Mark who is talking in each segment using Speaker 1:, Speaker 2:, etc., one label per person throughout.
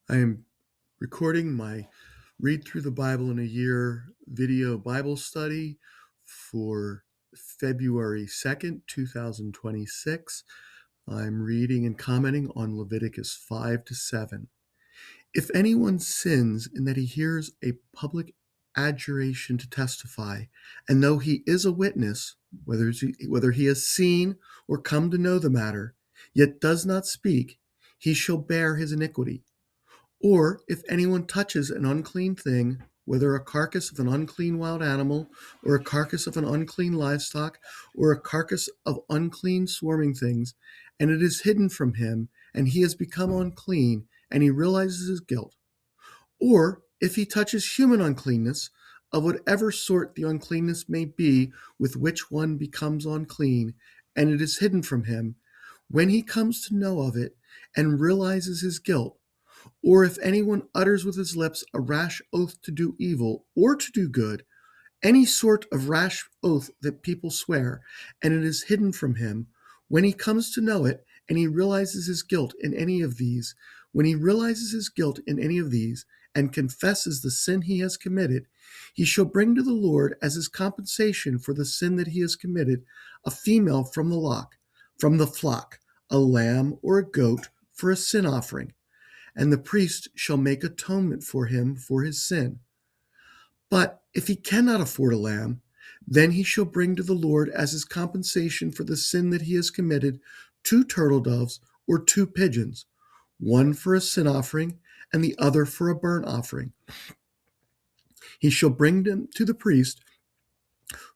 Speaker 1: I am recording my Read Through the Bible in a Year video Bible study for February 2nd, 2026. I'm reading and commenting on Leviticus 5 to 7. If anyone sins in that he hears a public adjuration to testify, and though he is a witness, whether he has seen or come to know the matter, yet does not speak, he shall bear his iniquity. Or if anyone touches an unclean thing, whether a carcass of an unclean wild animal, or a carcass of an unclean livestock, or a carcass of unclean swarming things, and it is hidden from him, and he has become unclean, and he realizes his guilt. Or if he touches human uncleanness, of whatever sort the uncleanness may be with which one becomes unclean, and it is hidden from him, when he comes to know of it and realizes his guilt, or if anyone utters with his lips a rash oath to do evil or to do good, any sort of rash oath that people swear, and it is hidden from him, when he comes to know it and he realizes his guilt in any of these, when he realizes his guilt in any of these and confesses the sin he has committed, he shall bring to the Lord as his compensation for the sin that he has committed a female from the flock, a lamb or a goat for a sin offering, and the priest shall make atonement for him for his sin. But if he cannot afford a lamb, then he shall bring to the Lord as his compensation for the sin that he has committed 2 turtle doves or 2 pigeons, one for a sin offering and the other for a burnt offering. He shall bring them to the priest,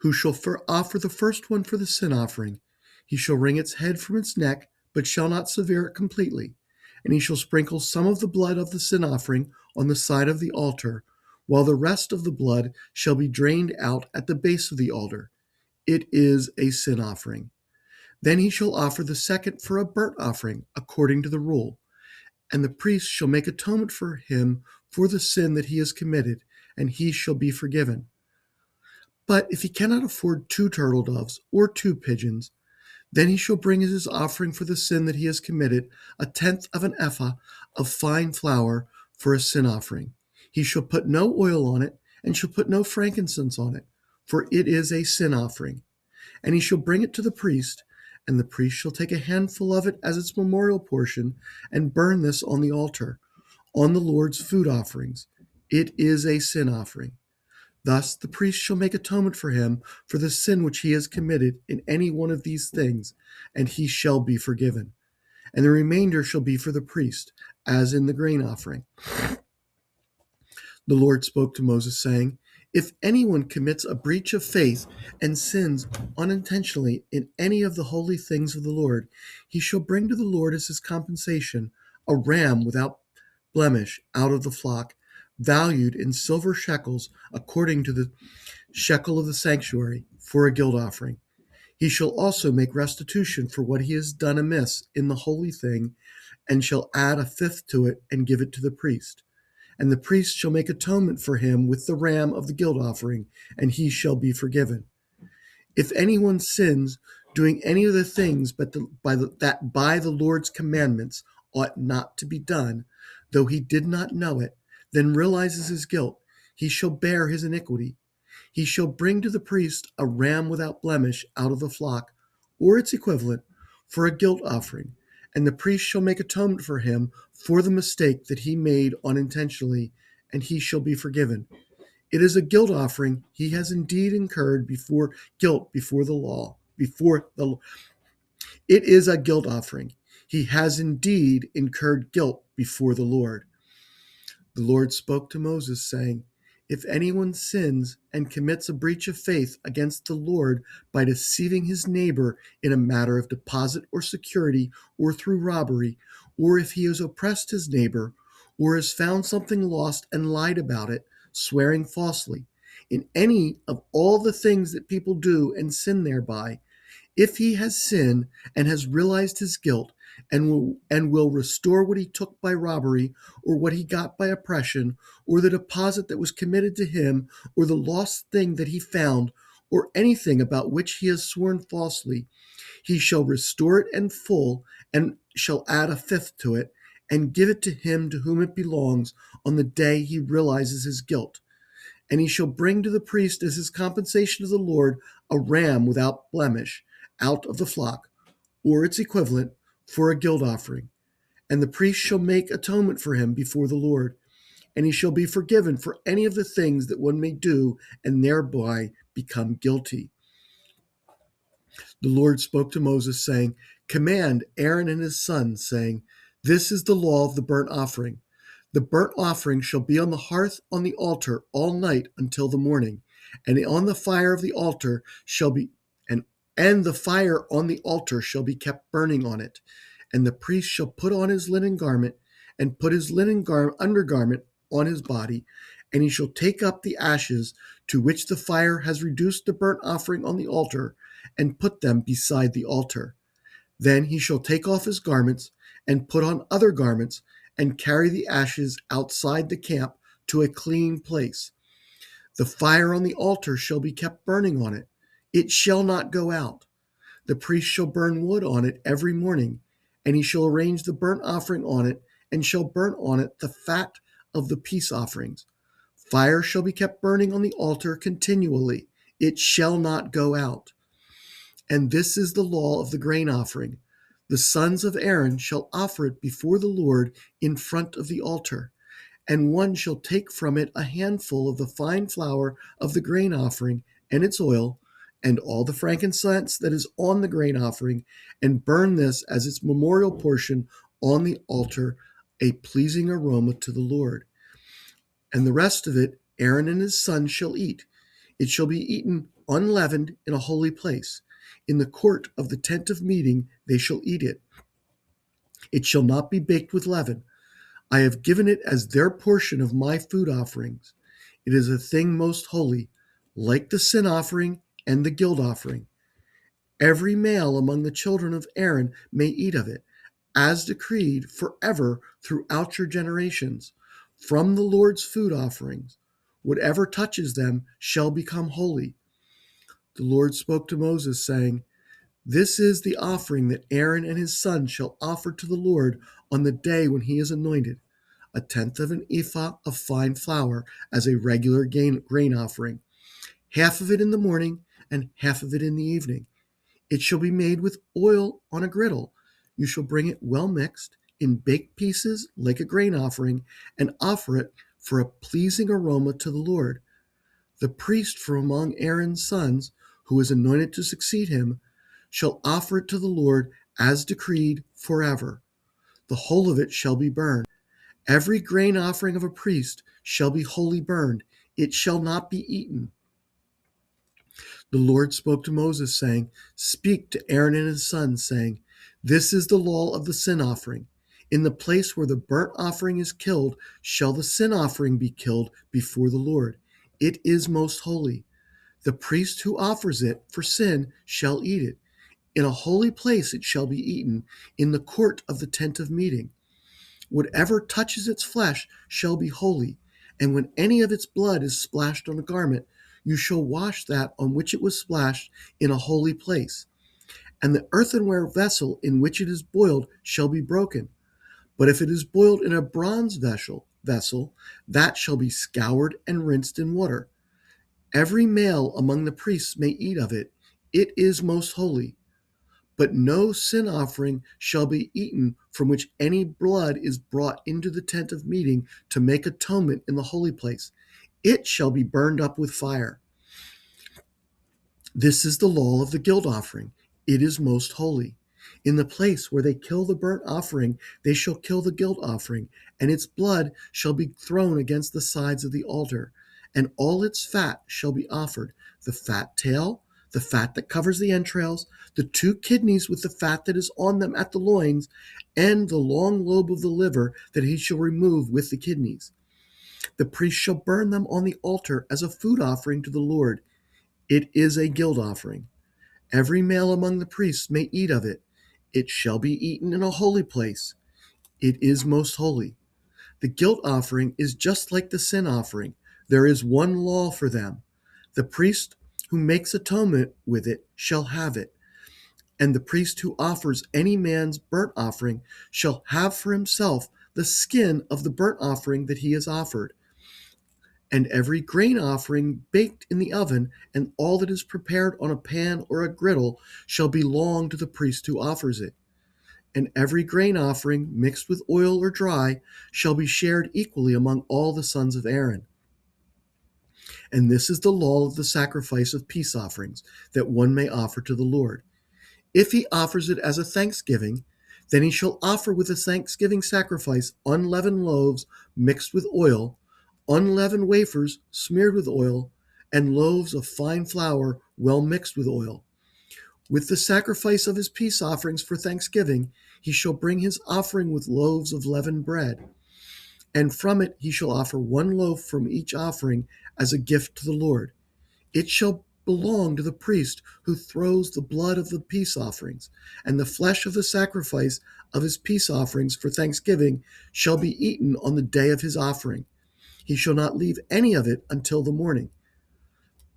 Speaker 1: who shall offer the first one for the sin offering. He shall wring its head from its neck, but shall not sever it completely. And he shall sprinkle some of the blood of the sin offering on the side of the altar, while the rest of the blood shall be drained out at the base of the altar. It is a sin offering. Then he shall offer the second for a burnt offering, according to the rule. And the priest shall make atonement for him for the sin that he has committed, and he shall be forgiven. But if he cannot afford 2 turtle doves or 2 pigeons, then he shall bring as his offering for the sin that he has committed a tenth of an ephah of fine flour for a sin offering. He shall put no oil on it, and shall put no frankincense on it, for it is a sin offering. And he shall bring it to the priest, and the priest shall take a handful of it as its memorial portion, and burn this on the altar, on the Lord's food offerings. It is a sin offering. Thus the priest shall make atonement for him for the sin which he has committed in any one of these things, and he shall be forgiven. And the remainder shall be for the priest, as in the grain offering. The Lord spoke to Moses, saying, If anyone commits a breach of faith and sins unintentionally in any of the holy things of the Lord, he shall bring to the Lord as his compensation a ram without blemish out of the flock, valued in silver shekels according to the shekel of the sanctuary, for a guilt offering. He shall also make restitution for what he has done amiss in the holy thing, and shall add a fifth to it and give it to the priest. And the priest shall make atonement for him with the ram of the guilt offering, and he shall be forgiven. If anyone sins doing any of the things that by the Lord's commandments ought not to be done, though he did not know it, then realizes his guilt, he shall bear his iniquity. He shall bring to the priest a ram without blemish out of the flock, or its equivalent, for a guilt offering, and the priest shall make atonement for him for the mistake that he made unintentionally, and he shall be forgiven. It is a guilt offering. He has indeed incurred guilt before the law. It is a guilt offering. He has indeed incurred guilt before the Lord. The Lord spoke to Moses, saying, If anyone sins and commits a breach of faith against the Lord by deceiving his neighbor in a matter of deposit or security or through robbery, or if he has oppressed his neighbor, or has found something lost and lied about it, swearing falsely, in any of all the things that people do and sin thereby, if he has sinned and has realized his guilt and will restore what he took by robbery, or what he got by oppression, or the deposit that was committed to him, or the lost thing that he found, or anything about which he has sworn falsely, he shall restore it in full, and shall add a fifth to it, and give it to him to whom it belongs on the day he realizes his guilt. And he shall bring to the priest as his compensation to the Lord a ram without blemish out of the flock, or its equivalent, for a guilt offering. And the priest shall make atonement for him before the Lord, and he shall be forgiven for any of the things that one may do and thereby become guilty. The Lord spoke to Moses, saying, Command Aaron and his sons, saying, This is the law of the burnt offering. The burnt offering shall be on the hearth on the altar all night until the morning, and on the fire of the altar shall be and the fire on the altar shall be kept burning on it. And the priest shall put on his linen garment and put his linen undergarment on his body, and he shall take up the ashes to which the fire has reduced the burnt offering on the altar and put them beside the altar. Then he shall take off his garments and put on other garments and carry the ashes outside the camp to a clean place. The fire on the altar shall be kept burning on it. It shall not go out. The priest shall burn wood on it every morning, and he shall arrange the burnt offering on it, and shall burn on it the fat of the peace offerings. Fire shall be kept burning on the altar continually. It shall not go out. And this is the law of the grain offering. The sons of Aaron shall offer it before the Lord in front of the altar. And one shall take from it a handful of the fine flour of the grain offering and its oil, and all the frankincense that is on the grain offering, and burn this as its memorial portion on the altar, a pleasing aroma to the Lord. And the rest of it Aaron and his sons shall eat. It shall be eaten unleavened in a holy place. In the court of the tent of meeting they shall eat it. It shall not be baked with leaven. I have given it as their portion of my food offerings. It is a thing most holy, like the sin offering and the guilt offering. Every male among the children of Aaron may eat of it, as decreed forever throughout your generations, from the Lord's food offerings. Whatever touches them shall become holy. The Lord spoke to Moses, saying, This is the offering that Aaron and his sons shall offer to the Lord on the day when he is anointed, a tenth of an ephah of fine flour as a regular grain offering, half of it in the morning and half of it in the evening. It shall be made with oil on a griddle. You shall bring it well mixed in baked pieces like a grain offering, and offer it for a pleasing aroma to the Lord. The priest from among Aaron's sons, who is anointed to succeed him, shall offer it to the Lord as decreed forever. The whole of it shall be burned. Every grain offering of a priest shall be wholly burned. It shall not be eaten. The Lord spoke to Moses, saying, Speak to Aaron and his sons, saying, This is the law of the sin offering. In the place where the burnt offering is killed, shall the sin offering be killed before the Lord. It is most holy. The priest who offers it for sin shall eat it. In a holy place it shall be eaten, in the court of the tent of meeting. Whatever touches its flesh shall be holy, and when any of its blood is splashed on a garment, you shall wash that on which it was splashed in a holy place. And the earthenware vessel in which it is boiled shall be broken. But if it is boiled in a bronze vessel, that shall be scoured and rinsed in water. Every male among the priests may eat of it. It is most holy. But no sin offering shall be eaten from which any blood is brought into the tent of meeting to make atonement in the holy place. It shall be burned up with fire. This is the law of the guilt offering. It is most holy. In the place where they kill the burnt offering, they shall kill the guilt offering, and its blood shall be thrown against the sides of the altar, and all its fat shall be offered, the fat tail, the fat that covers the entrails, the two kidneys with the fat that is on them at the loins, and the long lobe of the liver that he shall remove with the kidneys. The priest shall burn them on the altar as a food offering to the Lord. It is a guilt offering. Every male among the priests may eat of it. It shall be eaten in a holy place. It is most holy. The guilt offering is just like the sin offering. There is one law for them. The priest who makes atonement with it shall have it, and the priest who offers any man's burnt offering shall have for himself the skin of the burnt offering that he has offered, and every grain offering baked in the oven, and all that is prepared on a pan or a griddle shall belong to the priest who offers it. And every grain offering mixed with oil or dry shall be shared equally among all the sons of Aaron. And this is the law of the sacrifice of peace offerings that one may offer to the Lord. If he offers it as a thanksgiving, then he shall offer with a thanksgiving sacrifice unleavened loaves mixed with oil, unleavened wafers smeared with oil, and loaves of fine flour well mixed with oil. With the sacrifice of his peace offerings for thanksgiving, he shall bring his offering with loaves of leavened bread. And from it he shall offer one loaf from each offering as a gift to the Lord. It shall belong to the priest who throws the blood of the peace offerings, and the flesh of the sacrifice of his peace offerings for thanksgiving shall be eaten on the day of his offering. He shall not leave any of it until the morning.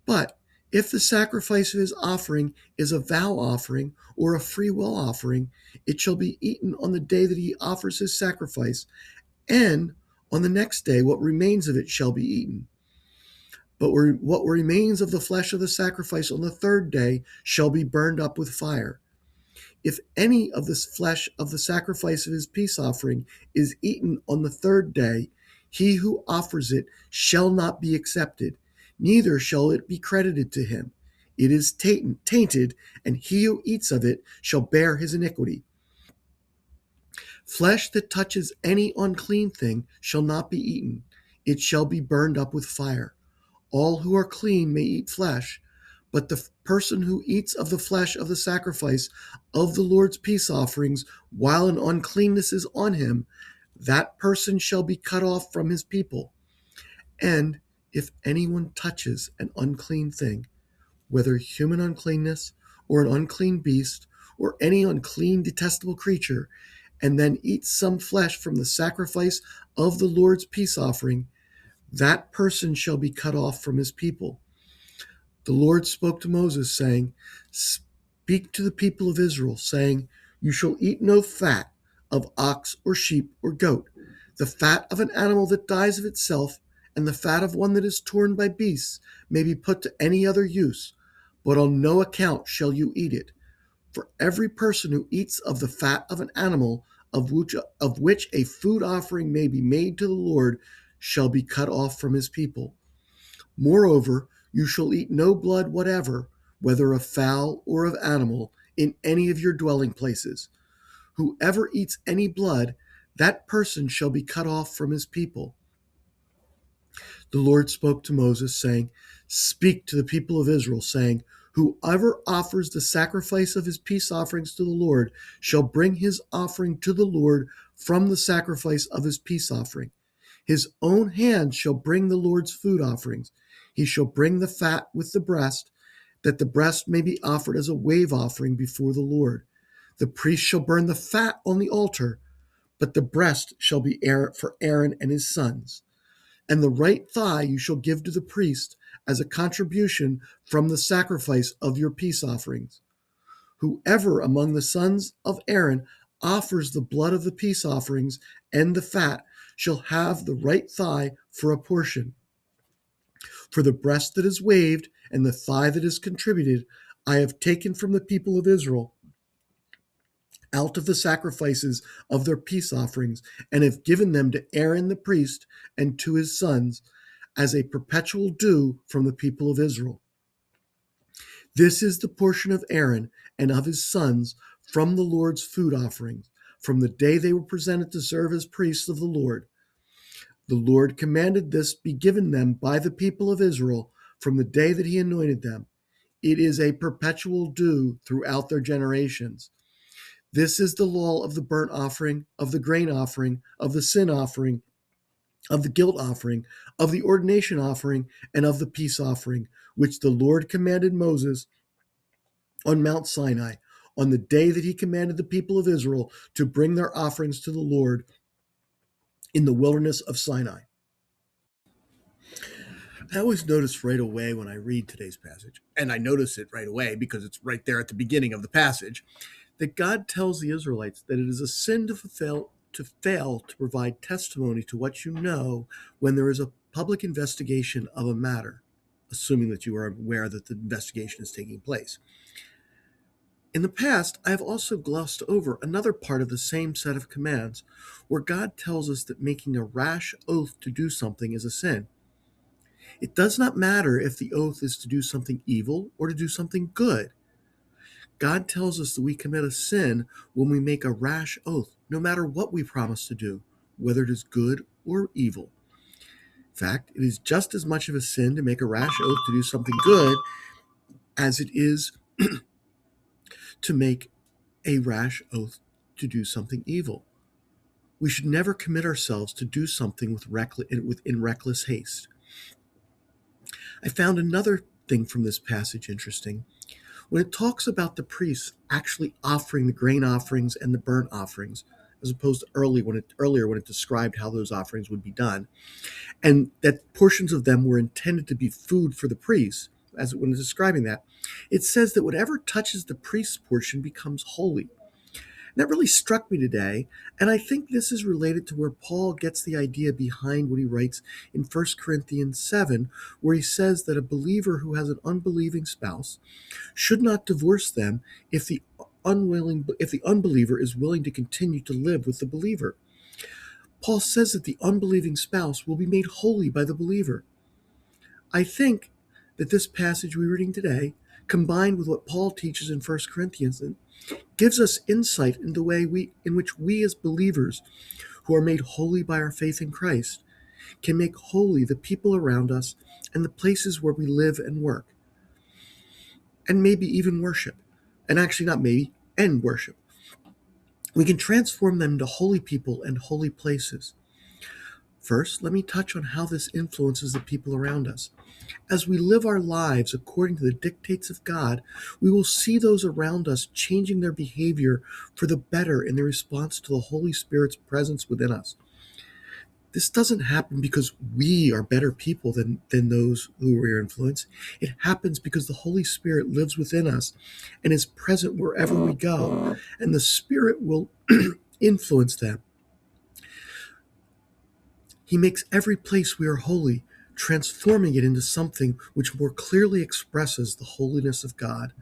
Speaker 1: But if the sacrifice of his offering is a vow offering or a free will offering, it shall be eaten on the day that he offers his sacrifice, and on the next day what remains of it shall be eaten. But what remains of the flesh of the sacrifice on the third day shall be burned up with fire. If any of the flesh of the sacrifice of his peace offering is eaten on the third day, he who offers it shall not be accepted, neither shall it be credited to him. It is tainted, and he who eats of it shall bear his iniquity. Flesh that touches any unclean thing shall not be eaten. It shall be burned up with fire. All who are clean may eat flesh, but the person who eats of the flesh of the sacrifice of the Lord's peace offerings while an uncleanness is on him, that person shall be cut off from his people. And if anyone touches an unclean thing, whether human uncleanness or an unclean beast or any unclean detestable creature, and then eats some flesh from the sacrifice of the Lord's peace offering, that person shall be cut off from his people. The Lord spoke to Moses, saying, Speak to the people of Israel, saying, You shall eat no fat of ox or sheep or goat, the fat of an animal that dies of itself, and the fat of one that is torn by beasts may be put to any other use, but on no account shall you eat it. For every person who eats of the fat of an animal of which a food offering may be made to the Lord shall be cut off from his people. Moreover, you shall eat no blood whatever, whether of fowl or of animal, in any of your dwelling places. Whoever eats any blood, that person shall be cut off from his people. The Lord spoke to Moses, saying, Speak to the people of Israel, saying, Whoever offers the sacrifice of his peace offerings to the Lord shall bring his offering to the Lord from the sacrifice of his peace offering. His own hand shall bring the Lord's food offerings. He shall bring the fat with the breast, that the breast may be offered as a wave offering before the Lord. The priest shall burn the fat on the altar, but the breast shall be for Aaron and his sons. And the right thigh you shall give to the priest as a contribution from the sacrifice of your peace offerings. Whoever among the sons of Aaron offers the blood of the peace offerings and the fat shall have the right thigh for a portion. For the breast that is waved and the thigh that is contributed, I have taken from the people of Israel out of the sacrifices of their peace offerings, and have given them to Aaron the priest and to his sons as a perpetual due from the people of Israel. This is the portion of Aaron and of his sons from the Lord's food offerings, from the day they were presented to serve as priests of the Lord. The Lord commanded this be given them by the people of Israel from the day that he anointed them. It is a perpetual due throughout their generations. This is the law of the burnt offering, of the grain offering, of the sin offering, of the guilt offering, of the ordination offering, and of the peace offering, which the Lord commanded Moses on Mount Sinai, on the day that he commanded the people of Israel to bring their offerings to the Lord in the wilderness of Sinai. I always notice right away when I read today's passage, and I notice it right away because it's right there at the beginning of the passage, that God tells the Israelites that it is a sin to fulfill to fail to provide testimony to what you know when there is a public investigation of a matter, assuming that you are aware that the investigation is taking place. In the past, I have also glossed over another part of the same set of commands, where God tells us that making a rash oath to do something is a sin. It does not matter if the oath is to do something evil or to do something good. God tells us that we commit a sin when we make a rash oath, no matter what we promise to do, whether it is good or evil. In fact, it is just as much of a sin to make a rash oath to do something good as it is to make a rash oath to do something evil. We should never commit ourselves to do something in reckless haste. I found another thing from this passage interesting. When it talks about the priests actually offering the grain offerings and the burnt offerings, as opposed to earlier when it described how those offerings would be done, and that portions of them were intended to be food for the priests, as when it's describing that, it says that whatever touches the priest's portion becomes holy. And that really struck me today, and I think this is related to where Paul gets the idea behind what he writes in 1 Corinthians 7, where he says that a believer who has an unbelieving spouse should not divorce them if the unbeliever is willing to continue to live with the believer. Paul says that the unbelieving spouse will be made holy by the believer. I think that this passage we're reading today, combined with what Paul teaches in 1 Corinthians, gives us insight in the way in which we as believers who are made holy by our faith in Christ can make holy the people around us and the places where we live and work, and maybe even worship. And actually not maybe, and worship. We can transform them into holy people and holy places. First, let me touch on how this influences the people around us. As we live our lives according to the dictates of God, we will see those around us changing their behavior for the better in their response to the Holy Spirit's presence within us. This doesn't happen because we are better people than those who we are influenced. It happens because the Holy Spirit lives within us and is present wherever we go, and the Spirit will influence them. He makes every place we are holy, transforming it into something which more clearly expresses the holiness of God.